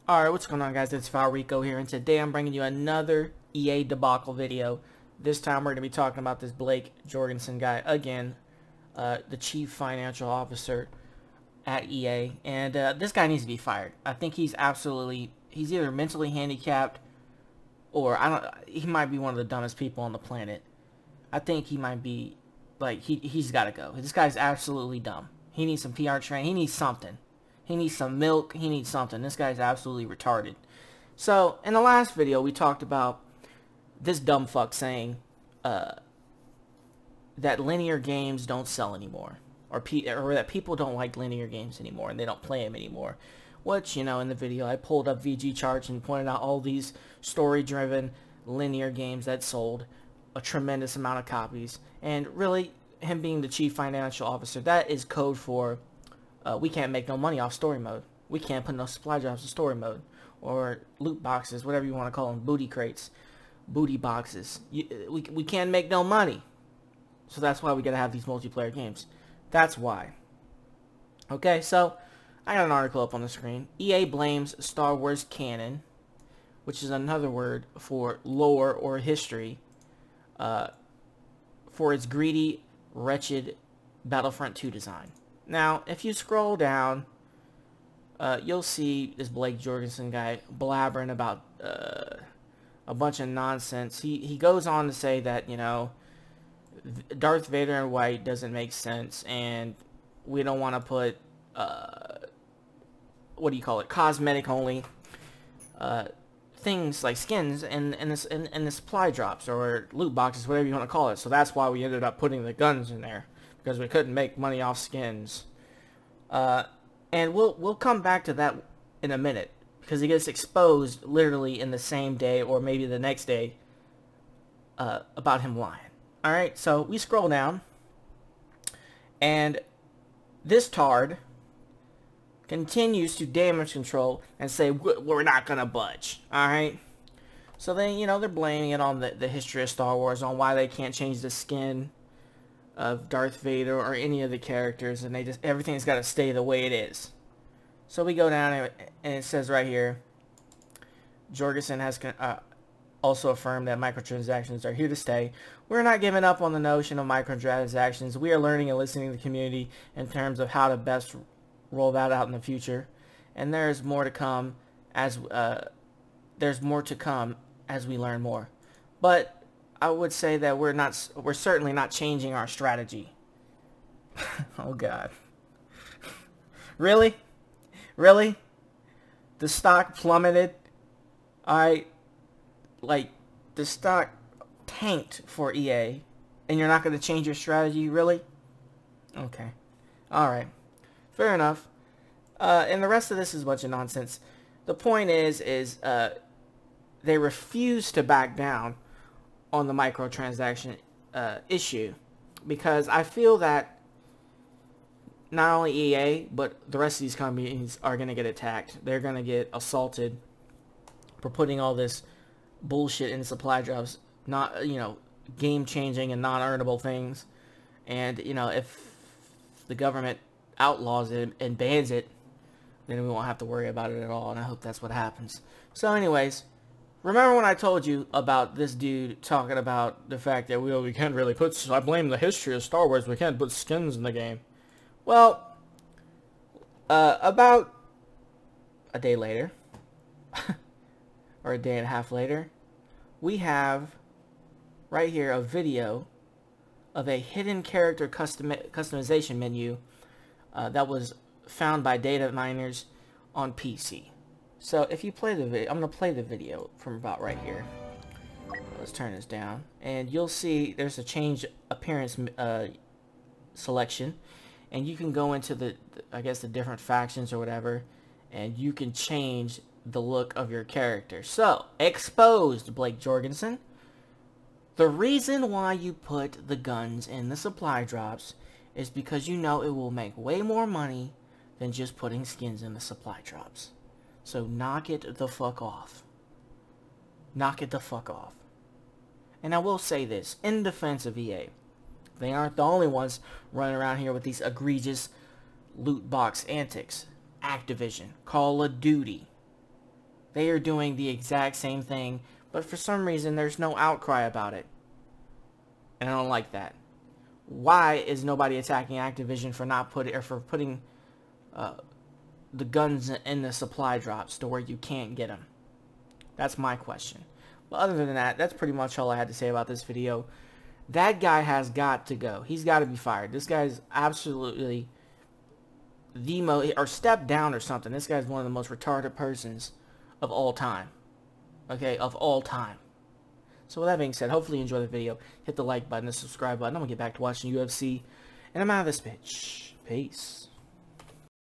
Alright, what's going on, guys? It's Rico here, and today I'm bringing you another EA debacle video. This time we're going to be talking about this Blake Jorgensen guy again, the chief financial officer at EA, and this guy needs to be fired. I think he's either mentally handicapped, or he might be one of the dumbest people on the planet. I think he might be, like, he's got to go. This guy's absolutely dumb. He needs some PR training. He needs something. He needs some milk. He needs something. This guy's absolutely retarded. So, in the last video, we talked about this dumb fuck saying that linear games don't sell anymore. Or that people don't like linear games anymore, and they don't play them anymore. Which, you know, in the video, I pulled up VG charts and pointed out all these story-driven linear games that sold a tremendous amount of copies. And really, him being the chief financial officer, that is code for... we can't make no money off story mode. We can't put no supply drops in story mode. Or loot boxes, whatever you want to call them. Booty crates. Booty boxes. We can't make no money. So that's why we gotta have these multiplayer games. That's why. Okay, so I got an article up on the screen. EA blames Star Wars canon, which is another word for lore or history, for its greedy, wretched Battlefront 2 design. Now, if you scroll down, you'll see this Blake Jorgensen guy blabbering about a bunch of nonsense. He goes on to say that, you know, Darth Vader in white doesn't make sense, and we don't want to put, what do you call it, cosmetic only things like skins in the supply drops or loot boxes, whatever you want to call it. So that's why we ended up putting the guns in there, because we couldn't make money off skins. And we'll come back to that in a minute, because he gets exposed literally in the same day or maybe the next day about him lying. Alright, so we scroll down, and this tard continues to damage control and say, we're not gonna budge. Alright? So then, you know, they're blaming it on the history of Star Wars, on why they can't change the skin of Darth Vader or any of the characters, and everything's got to stay the way it is. So we go down, and it says right here, Jorgensen has also affirmed that microtransactions are here to stay. We're not giving up on the notion of microtransactions. We are learning and listening to the community in terms of how to best roll that out in the future, and there's more to come as we learn more. But I would say that we're certainly not changing our strategy. Oh God. Really? Really? The stock plummeted. Like, the stock tanked for EA, and you're not going to change your strategy? Really? Okay. Alright. Fair enough. And the rest of this is a bunch of nonsense. The point is they refuse to back down on the microtransaction issue, because I feel that not only EA but the rest of these companies are going to get attacked. They're going to get assaulted for putting all this bullshit in supply drops, not, you know, game changing and non-earnable things. And, you know, if the government outlaws it and bans it, then we won't have to worry about it at all, and I hope that's what happens. So anyways, remember when I told you about this dude talking about the fact that we can't really put... I blame the history of Star Wars. We can't put skins in the game. Well, about a day later, or a day and a half later, we have right here a video of a hidden character customization menu that was found by data miners on PC. So if you play the video, I'm going to play the video from about right here. Let's turn this down, and you'll see there's a change appearance selection, and you can go into I guess the different factions or whatever, and you can change the look of your character. So, exposed, Blake Jorgensen. The reason why you put the guns in the supply drops is because you know it will make way more money than just putting skins in the supply drops. So knock it the fuck off. Knock it the fuck off. And I will say this, in defense of EA, they aren't the only ones running around here with these egregious loot box antics. Activision, Call of Duty, They are doing the exact same thing, but for some reason there's no outcry about it. And I don't like that. Why is nobody attacking Activision for putting the guns in the supply drops to where you can't get them? That's my question. But other than that, that's pretty much all I had to say about this video. That guy has got to go. He's got to be fired. This guy's absolutely or step down or something. This guy's one of the most retarded persons of all time. Okay, of all time. So with that being said, hopefully you enjoyed the video. Hit the like button, the subscribe button. I'm going to get back to watching UFC. And I'm out of this bitch. Peace.